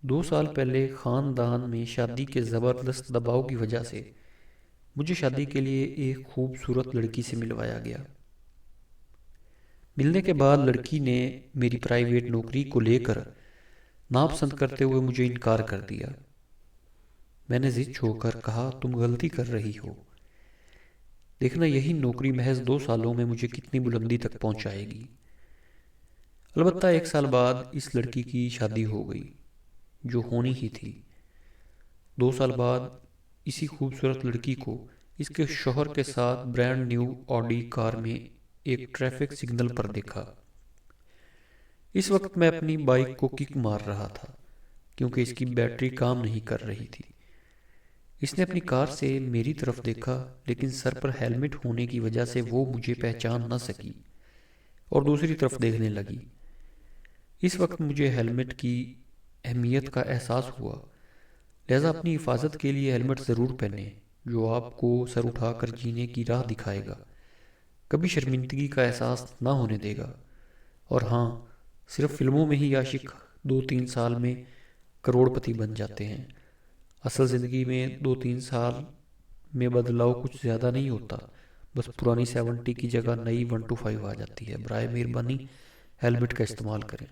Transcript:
2 साल पहले ख़ानदान में शादी के ज़बरदस्त दबाव की वजह से मुझे शादी के लिए एक खूबसूरत लड़की से मिलवाया गया। मिलने के बाद लड़की ने मेरी प्राइवेट नौकरी को लेकर नापसंद करते हुए मुझे इनकार कर दिया। मैंने जिद छोड़कर कहा, तुम गलती कर रही हो। देखना, यही नौकरी महज 2 सालों में मुझे कितनी बुलंदी तक पहुंचाएगी। अलबत्ता 1 साल बाद इस लड़की की शादी हो गई, जो होनी ही थी। 2 साल बाद इसी खूबसूरत लड़की को इसके शौहर के साथ ब्रांड न्यू ऑडी कार में एक ट्रैफिक सिग्नल पर देखा। इस वक्त मैं अपनी बाइक को किक मार रहा था क्योंकि इसकी बैटरी काम नहीं कर रही थी। इसने अपनी कार से मेरी तरफ देखा, लेकिन सर पर हेलमेट होने की वजह से वो मुझे पहचान न सकी और दूसरी तरफ देखने लगी। इस वक्त मुझे हेलमेट की अहमियत का एहसास हुआ। लिहाजा अपनी हिफाजत के लिए हेलमेट ज़रूर पहने, जो आपको सर उठाकर जीने की राह दिखाएगा, कभी शर्मिंदगी का एहसास ना होने देगा। और हाँ, सिर्फ फिल्मों में ही आशिक 2-3 साल में करोड़पति बन जाते हैं। असल ज़िंदगी में 2-3 साल में बदलाव कुछ ज़्यादा नहीं होता। बस पुरानी 70 की जगह नई 125 आ जाती है। बराए मेहरबानी हेलमेट का इस्तेमाल करें।